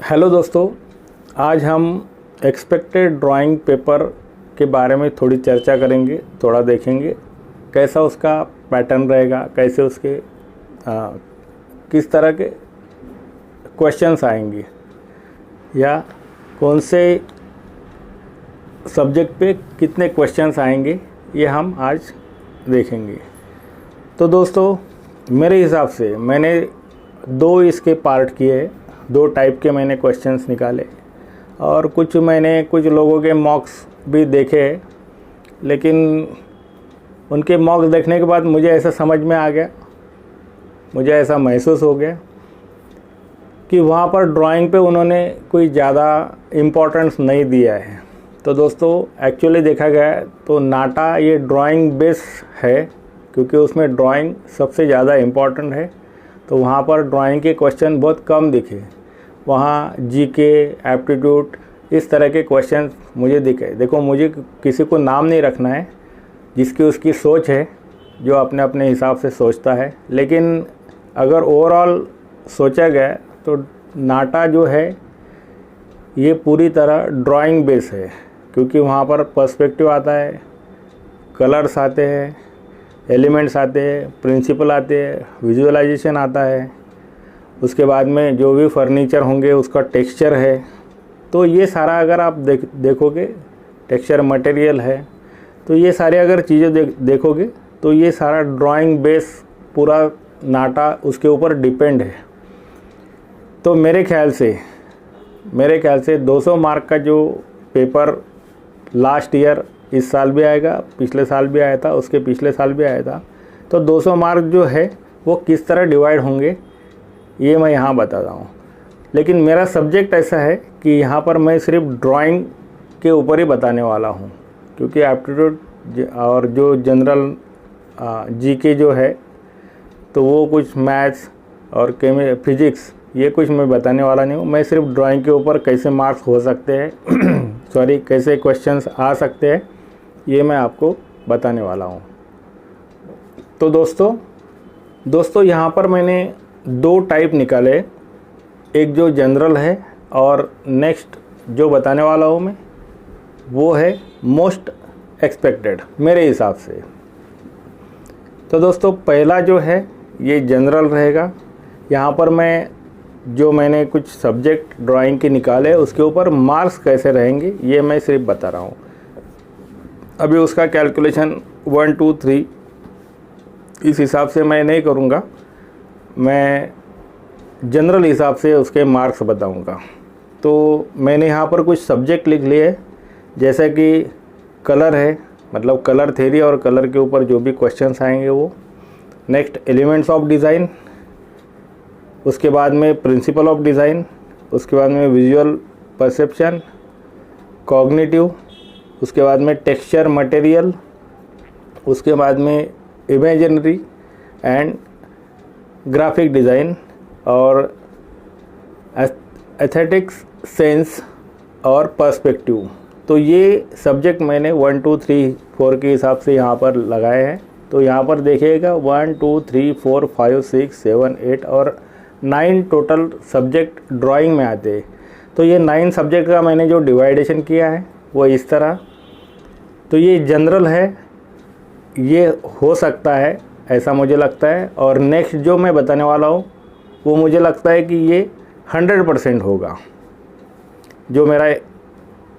Hello दोस्तों, आज हम एक्सपेक्टेड ड्राइंग पेपर के बारे में थोड़ी चर्चा करेंगे, थोड़ा देखेंगे कैसा उसका पैटर्न रहेगा, कैसे उसके किस तरह के क्वेश्चंस आएंगे या कौन से सब्जेक्ट पे कितने क्वेश्चंस आएंगे, ये हम आज देखेंगे। तो दोस्तों, मेरे हिसाब से मैंने दो इसके पार्ट किए, दो टाइप के मैंने क्वेश्चंस निकाले और कुछ लोगों के मॉक्स भी देखे, लेकिन उनके मॉक्स देखने के बाद मुझे ऐसा समझ में आ गया, मुझे ऐसा महसूस हो गया कि वहाँ पर ड्राइंग पे उन्होंने कोई ज़्यादा इम्पोर्टेंस नहीं दिया है। तो दोस्तों, एक्चुअली देखा गया तो नाटा ये ड्राइंग बेस है, क्योंकि उसमें ड्राइंग सबसे ज़्यादा इम्पोर्टेंट है। तो वहाँ पर ड्राइंग के क्वेश्चन बहुत कम दिखे, वहाँ जीके, एप्टीट्यूड, इस तरह के क्वेश्चन मुझे दिखे। देखो, मुझे किसी को नाम नहीं रखना है, जिसकी उसकी सोच है, जो अपने अपने हिसाब से सोचता है, लेकिन अगर ओवरऑल सोचा गया तो नाटा जो है ये पूरी तरह ड्राइंग बेस है, क्योंकि वहाँ पर पर्सपेक्टिव आता है, कलर्स आते हैं, एलिमेंट्स आते हैं, प्रिंसिपल आते हैं, विजुअलाइजेशन आता है, उसके बाद में जो भी फर्नीचर होंगे उसका टेक्सचर है। तो ये सारा अगर आप देखोगे, टेक्सचर मटेरियल है, तो ये सारे अगर चीज़ें देखोगे तो ये सारा ड्राइंग बेस पूरा नाटा उसके ऊपर डिपेंड है। तो मेरे ख्याल से 200 मार्क का जो पेपर लास्ट ईयर, इस साल भी आएगा, पिछले साल भी आया था, उसके पिछले साल भी आया था, तो 200 मार्क जो है वो किस तरह डिवाइड होंगे ये मैं यहाँ बता रहा हूँ। लेकिन मेरा सब्जेक्ट ऐसा है कि यहाँ पर मैं सिर्फ ड्राइंग के ऊपर ही बताने वाला हूँ, क्योंकि एप्टीट्यूड और जो जनरल जीके जो है तो वो कुछ मैथ्स और फिजिक्स ये कुछ मैं बताने वाला नहीं हूँ। मैं सिर्फ ड्राइंग के ऊपर कैसे मार्क्स हो सकते हैं कैसे क्वेश्चंस आ सकते हैं, ये मैं आपको बताने वाला हूँ। तो दोस्तों यहाँ पर मैंने दो टाइप निकाले, एक जो जनरल है और नेक्स्ट जो बताने वाला हूँ मैं वो है मोस्ट एक्सपेक्टेड मेरे हिसाब से। तो दोस्तों, पहला जो है ये जनरल रहेगा। यहाँ पर मैंने कुछ सब्जेक्ट ड्राइंग के निकाले, उसके ऊपर मार्क्स कैसे रहेंगे ये मैं सिर्फ बता रहा हूँ। अभी उसका कैलकुलेशन 1 2 3 इस हिसाब से मैं नहीं करूँगा, मैं जनरल हिसाब से उसके मार्क्स बताऊंगा। तो मैंने यहाँ पर कुछ सब्जेक्ट लिख लिए, जैसे कि कलर है, मतलब कलर थ्योरी और कलर के ऊपर जो भी क्वेश्चंस आएंगे वो। नेक्स्ट एलिमेंट्स ऑफ डिज़ाइन, उसके बाद में प्रिंसिपल ऑफ डिज़ाइन, उसके बाद में विजुअल परसेप्शन, कॉग्निटिव, उसके बाद में टेक्सचर मटेरियल, उसके बाद में इमेजिनरी एंड ग्राफिक डिज़ाइन और एस्थेटिक्स सेंस और पर्सपेक्टिव। तो ये सब्जेक्ट मैंने 1 2 3 4 के हिसाब से यहाँ पर लगाए हैं। तो यहाँ पर देखिएगा 1 2 3 4 5 6 7 8 और 9 टोटल सब्जेक्ट ड्राइंग में आते हैं। तो ये 9 सब्जेक्ट का मैंने जो डिवाइडेशन किया है वो इस तरह। तो ये जनरल है, ये हो सकता है, ऐसा मुझे लगता है। और नेक्स्ट जो मैं बताने वाला हूँ वो मुझे लगता है कि ये 100% होगा। जो मेरा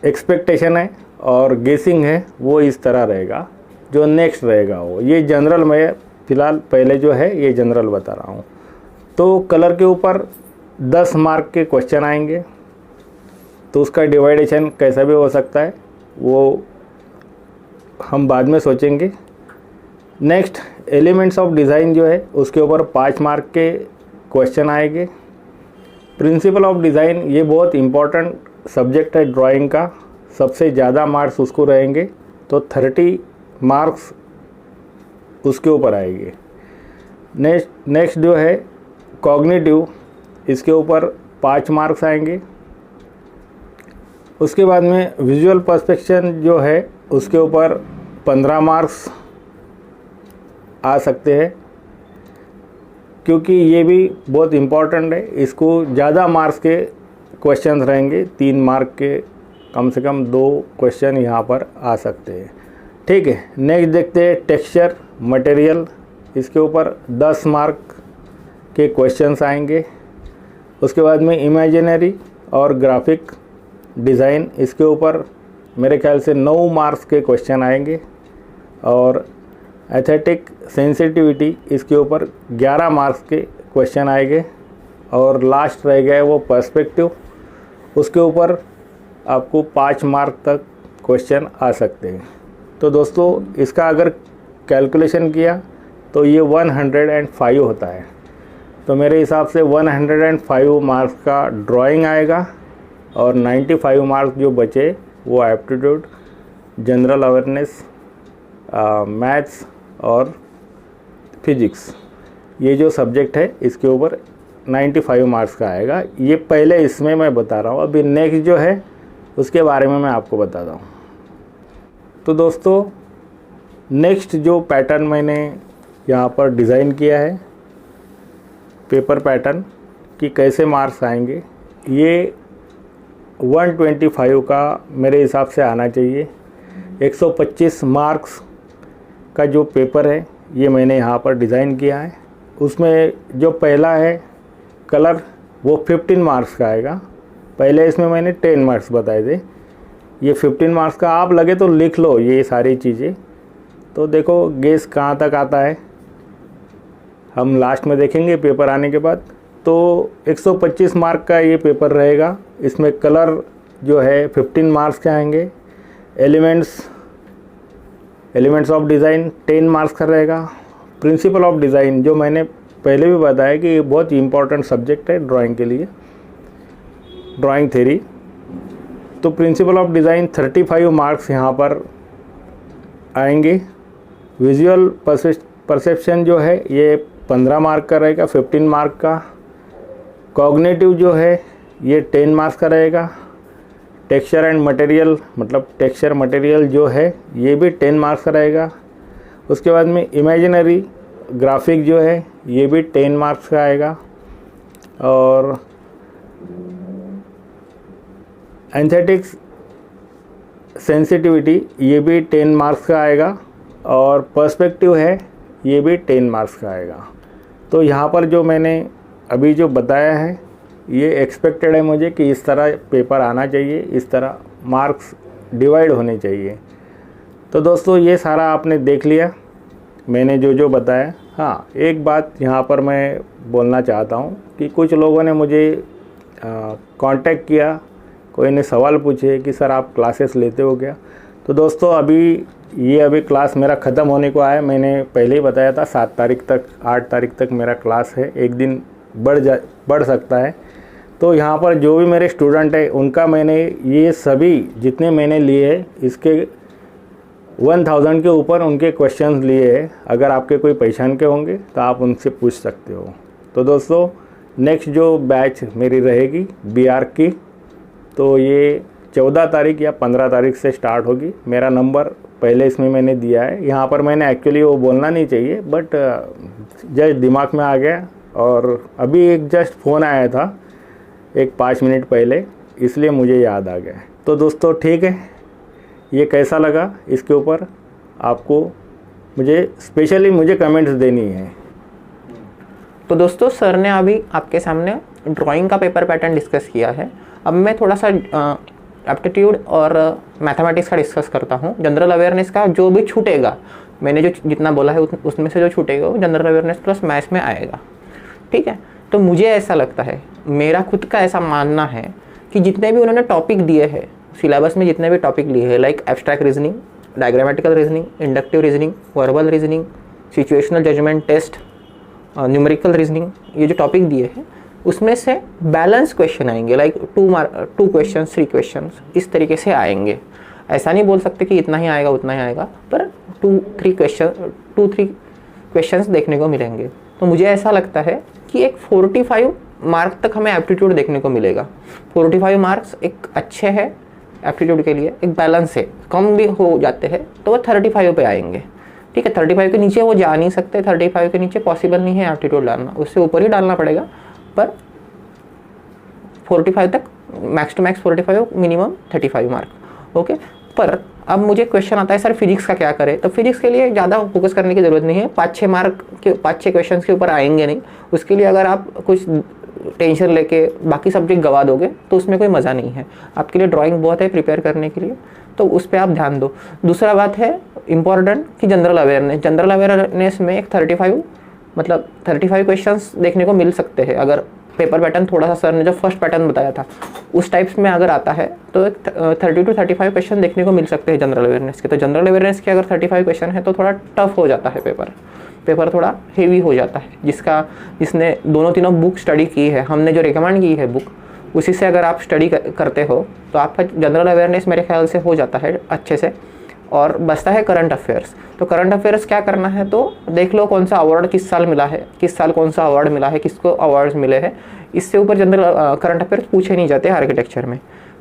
एक्सपेक्टेशन है और गेसिंग है वो इस तरह रहेगा। जो नेक्स्ट रहेगा वो ये जनरल, मैं फ़िलहाल पहले जो है ये जनरल बता रहा हूँ। तो कलर के ऊपर 10 मार्क के क्वेश्चन आएंगे, तो उसका डिवाइडेशन कैसा भी हो सकता है वो हम बाद में सोचेंगे। नेक्स्ट एलिमेंट्स ऑफ डिज़ाइन जो है उसके ऊपर 5 मार्क के क्वेश्चन आएंगे। प्रिंसिपल ऑफ डिज़ाइन ये बहुत इम्पॉर्टेंट सब्जेक्ट है ड्राइंग का, सबसे ज़्यादा मार्क्स उसको रहेंगे, तो 30 मार्क्स उसके ऊपर आएंगे। नेक्स्ट जो है कॉग्निटिव, इसके ऊपर 5 मार्क्स आएंगे। उसके बाद में विजुअल पर्सपेक्शन जो है उसके ऊपर 15 मार्क्स आ सकते हैं, क्योंकि ये भी बहुत इम्पॉर्टेंट है। इसको ज़्यादा मार्क्स के क्वेश्चंस रहेंगे, 3 मार्क के कम से कम 2 क्वेश्चन यहाँ पर आ सकते हैं। ठीक है, नेक्स्ट देखते हैं टेक्सचर मटेरियल। इसके ऊपर 10 मार्क के क्वेश्चंस आएंगे। उसके बाद में इमेजिनरी और ग्राफिक डिज़ाइन, इसके ऊपर मेरे ख्याल से 9 मार्क्स के क्वेश्चन आएंगे। और एस्थेटिक सेंसिटिविटी, इसके ऊपर 11 मार्क्स के क्वेश्चन आएंगे। और लास्ट रह गया है वो पर्सपेक्टिव, उसके ऊपर आपको 5 मार्क तक क्वेश्चन आ सकते हैं। तो दोस्तों इसका अगर कैलकुलेशन किया तो ये 105 होता है। तो मेरे हिसाब से 105 मार्क्स का ड्राइंग आएगा और 95 मार्क्स जो बचे वो एप्टीट्यूड, जनरल अवेयरनेस, मैथ्स और फिजिक्स, ये जो सब्जेक्ट है इसके ऊपर 95 मार्क्स का आएगा। ये पहले इसमें मैं बता रहा हूँ, अभी नेक्स्ट जो है उसके बारे में मैं आपको बताता हूँ। तो दोस्तों नेक्स्ट जो पैटर्न मैंने यहाँ पर डिज़ाइन किया है, पेपर पैटर्न कि कैसे मार्क्स आएंगे, ये 125 का मेरे हिसाब से आना चाहिए। 125 मार्क्स का जो पेपर है ये मैंने यहाँ पर डिज़ाइन किया है। उसमें जो पहला है कलर, वो 15 मार्क्स का आएगा। पहले इसमें मैंने 10 मार्क्स बताए थे, ये 15 मार्क्स का। आप लगे तो लिख लो ये सारी चीज़ें। तो देखो गेस कहाँ तक आता है, हम लास्ट में देखेंगे पेपर आने के बाद। तो 125 मार्क का ये पेपर रहेगा। इसमें कलर जो है 15 मार्क्स के आएंगे। एलिमेंट्स ऑफ डिज़ाइन 10 मार्क्स का रहेगा। प्रिंसिपल ऑफ डिज़ाइन, जो मैंने पहले भी बताया कि ये बहुत ही इंपॉर्टेंट सब्जेक्ट है ड्राइंग के लिए, ड्राइंग थ्योरी। तो प्रिंसिपल ऑफ डिज़ाइन 35 मार्क्स यहाँ पर आएंगे। विजुअल परसेप्शन जो है ये 15 मार्क का रहेगा, 15 मार्क का। कॉग्निटिव जो है ये 10 मार्क्स का रहेगा। टेक्सचर एंड मटेरियल, मतलब टेक्सचर मटेरियल जो है ये भी 10 मार्क्स का रहेगा। उसके बाद में इमेजिनरी ग्राफिक जो है ये भी 10 मार्क्स का आएगा। और एस्थेटिक्स सेंसिटिविटी ये भी 10 मार्क्स का आएगा। और पर्सपेक्टिव है ये भी 10 मार्क्स का आएगा। तो यहाँ पर जो मैंने अभी जो बताया है ये एक्सपेक्टेड है मुझे कि इस तरह पेपर आना चाहिए, इस तरह मार्क्स डिवाइड होने चाहिए। तो दोस्तों ये सारा आपने देख लिया मैंने जो जो बताया। हाँ, एक बात यहाँ पर मैं बोलना चाहता हूँ कि कुछ लोगों ने मुझे कांटेक्ट किया, कोई ने सवाल पूछे कि सर आप क्लासेस लेते हो क्या। तो दोस्तों अभी क्लास मेरा ख़त्म होने को आया। मैंने पहले ही बताया था 7 तारीख तक, 8 तारीख तक मेरा क्लास है। एक दिन बढ़ सकता है। तो यहाँ पर जो भी मेरे स्टूडेंट है उनका मैंने ये सभी जितने मैंने लिए हैं इसके 1000 के ऊपर उनके क्वेश्चंस लिए हैं। अगर आपके कोई पहचान के होंगे तो आप उनसे पूछ सकते हो। तो दोस्तों नेक्स्ट जो बैच मेरी रहेगी BR की, तो ये 14 तारीख या 15 तारीख से स्टार्ट होगी। मेरा नंबर पहले इसमें मैंने दिया है। यहाँ पर मैंने एक्चुअली वो बोलना नहीं चाहिए, बट जस्ट दिमाग में आ गया। और अभी एक जस्ट फ़ोन आया था एक 5 मिनट पहले, इसलिए मुझे याद आ गया। तो दोस्तों ठीक है, ये कैसा लगा इसके ऊपर आपको मुझे कमेंट्स देनी है। तो दोस्तों सर ने अभी आपके सामने ड्राइंग का पेपर पैटर्न डिस्कस किया है। अब मैं थोड़ा सा एप्टीट्यूड और मैथमेटिक्स का डिस्कस करता हूँ। जनरल अवेयरनेस का जो भी छूटेगा, मैंने जो जितना बोला है उसमें से जो छूटेगा वो जनरल अवेयरनेस प्लस मैथ्स में आएगा। ठीक है, तो मुझे ऐसा लगता है, मेरा खुद का ऐसा मानना है कि जितने भी उन्होंने टॉपिक दिए हैं सिलेबस में, जितने भी टॉपिक लिए हैं like abstract reasoning, diagrammatical reasoning, inductive reasoning, verbal reasoning, situational judgement test, numerical reasoning, ये जो टॉपिक दिए हैं उसमें से बैलेंस क्वेश्चन आएंगे। लाइक 2 क्वेश्चन 3 क्वेश्चन इस तरीके से आएंगे। ऐसा नहीं बोल सकते कि इतना ही आएगा उतना ही आएगा, पर 2-3 क्वेश्चंस देखने को मिलेंगे। तो मुझे ऐसा लगता है कि एक 45 मार्क तक हमें एप्टीट्यूड देखने को मिलेगा। 45 मार्क्स एक अच्छे हैं एप्टीट्यूड के लिए, एक बैलेंस है। कम भी हो जाते हैं तो वो 35 पे आएंगे। ठीक है, 35 के नीचे वो जा नहीं सकते, 35 के नीचे पॉसिबल नहीं है एप्टीट्यूड डालना, उससे ऊपर ही डालना पड़ेगा। पर 45 तक max to max 45, minimum 35 mark. Okay, पर अब मुझे क्वेश्चन आता है सर फिजिक्स का क्या करें। तो फिजिक्स के लिए ज़्यादा फोकस करने की ज़रूरत नहीं है, 5-6 मार्क के 5-6 क्वेश्चन के ऊपर आएंगे नहीं। उसके लिए अगर आप कुछ टेंशन लेके बाकी सब्जेक्ट गवा दोगे तो उसमें कोई मज़ा नहीं है। आपके लिए ड्राइंग बहुत है प्रिपेयर करने के लिए, तो उस पर आप ध्यान दो। दूसरा बात है इम्पॉर्टेंट कि जनरल अवेयरनेस में एक 35 क्वेश्चंस देखने को मिल सकते हैं। अगर पेपर पैटर्न थोड़ा सा सर ने जो फर्स्ट पैटर्न बताया था उस टाइप्स में अगर आता है तो 30 to 35 क्वेश्चन देखने को मिल सकते हैं जनरल अवेयरनेस के। तो जनरल अवेयरनेस के अगर 35 क्वेश्चन है तो थोड़ा टफ हो जाता है पेपर थोड़ा हेवी हो जाता है। जिसने दोनों तीनों बुक स्टडी की है, हमने जो रिकमेंड की है बुक, उसी से अगर आप स्टडी करते हो तो आपका जनरल अवेयरनेस मेरे ख्याल से हो जाता है अच्छे से। और बचता है करंट अफेयर्स। तो करंट अफेयर्स क्या करना है, तो देख लो कौन सा अवार्ड किस साल मिला है, किस साल कौन सा अवार्ड मिला है, किसको अवार्ड्स मिले हैं। इससे ऊपर जनरल करंट अफेयर्स पूछे नहीं जाते आर्किटेक्चर में,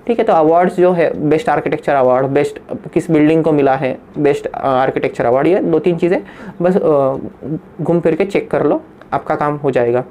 ठीक है। तो अवार्ड्स जो है, बेस्ट आर्किटेक्चर अवार्ड, बेस्ट किस बिल्डिंग को मिला है बेस्ट आर्किटेक्चर अवार्ड, ये 2-3 चीज़ें बस घूम फिर के चेक कर लो, आपका काम हो जाएगा।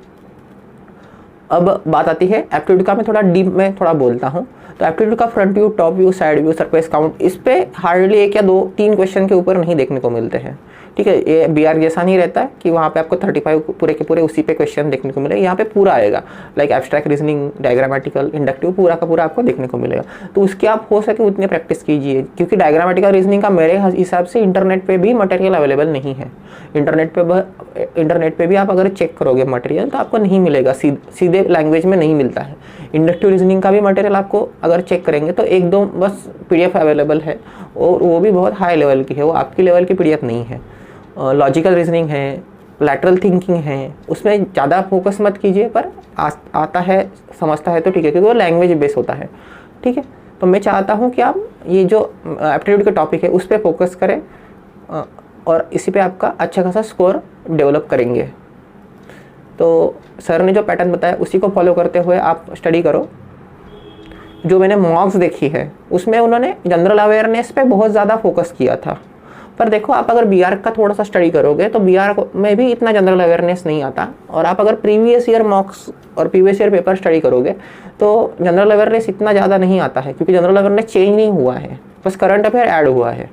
अब बात आती है एप्टीट्यूड का। मैं थोड़ा डीप में थोड़ा बोलता हूँ। तो एप्टीट्यूड का front view, top view, side view, surface count, इस पे हार्डली 1 या 2-3 क्वेश्चन के ऊपर नहीं देखने को मिलते हैं, ठीक है। ये BR जैसा नहीं रहता है कि वहाँ पे आपको 35 पूरे के पूरे उसी पे क्वेश्चन देखने को मिलेगा। यहाँ पे पूरा आएगा, like abstract reasoning, diagrammatical, inductive, पूरा का पूरा आपको देखने को मिलेगा। तो उसकी आप हो सके उतनी प्रैक्टिस कीजिए, क्योंकि डायग्रामेटिकल रीजनिंग का मेरे हिसाब से इंटरनेट पे भी मटेरियल अवेलेबल नहीं है। इंटरनेट पे भी आप अगर चेक करोगे मटेरियल तो आपको नहीं मिलेगा, सीधे लैंग्वेज में नहीं मिलता है। इंडक्टिव रीजनिंग का भी मटेरियल आपको अगर चेक करेंगे तो 1-2 बस PDF अवेलेबल है, और वो भी बहुत हाई लेवल की है, वो आपकी लेवल की PDF नहीं है। लॉजिकल रीजनिंग है, लैटरल थिंकिंग है, उसमें ज़्यादा फोकस मत कीजिए, पर आता है समझता है तो ठीक है, क्योंकि वो लैंग्वेज बेस होता है, ठीक है। तो मैं चाहता हूँ कि आप ये जो एप्टीट्यूड का टॉपिक है उस पर फोकस करें, और इसी पे आपका अच्छा खासा स्कोर डेवलप करेंगे। तो सर ने जो पैटर्न बताया उसी को फॉलो करते हुए आप स्टडी करो। जो मैंने मॉक्स देखी है उसमें उन्होंने जनरल अवेयरनेस पे बहुत ज़्यादा फोकस किया था, पर देखो आप अगर BR का थोड़ा सा स्टडी करोगे तो BR में भी इतना जनरल अवेयरनेस नहीं आता। और आप अगर प्रीवियस ईयर मॉक्स और प्रीवियस ईयर पेपर स्टडी करोगे तो जनरल अवेयरनेस इतना ज़्यादा नहीं आता है, क्योंकि जनरल अवेयरनेस चेंज नहीं हुआ है, बस करंट अफेयर ऐड हुआ है,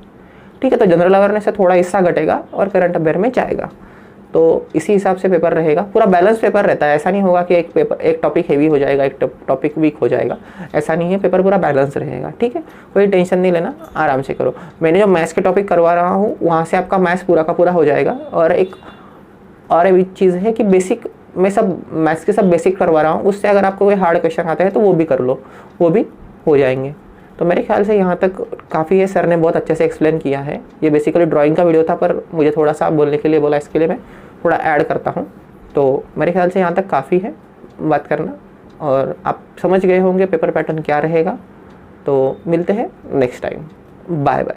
ठीक है। तो जनरल अवेयरनेस से थोड़ा हिस्सा घटेगा और करंट अफेयर में जाएगा। तो इसी हिसाब से पेपर रहेगा, पूरा बैलेंस पेपर रहता है। ऐसा नहीं होगा कि एक टॉपिक हेवी हो जाएगा, एक टॉपिक वीक हो जाएगा, ऐसा नहीं है। पेपर पूरा बैलेंस रहेगा, ठीक है। कोई टेंशन नहीं लेना, आराम से करो। मैंने जो मैथ्स के टॉपिक करवा रहा हूँ वहाँ से आपका मैथ्स पूरा का पूरा हो जाएगा। और एक चीज़ है कि बेसिक, मैं सब मैथ्स के सब बेसिक करवा रहा हूँ, उससे अगर आपको कोई हार्ड क्वेश्चन आता है तो वो भी कर लो, वो भी हो जाएंगे। तो मेरे ख्याल से यहाँ तक काफ़ी है, सर ने बहुत अच्छे से एक्सप्लेन किया है। ये बेसिकली ड्राइंग का वीडियो था, पर मुझे थोड़ा सा बोलने के लिए बोला, इसके लिए मैं थोड़ा ऐड करता हूँ। तो मेरे ख्याल से यहाँ तक काफ़ी है बात करना, और आप समझ गए होंगे पेपर पैटर्न क्या रहेगा। तो मिलते हैं नेक्स्ट टाइम, बाय बाय।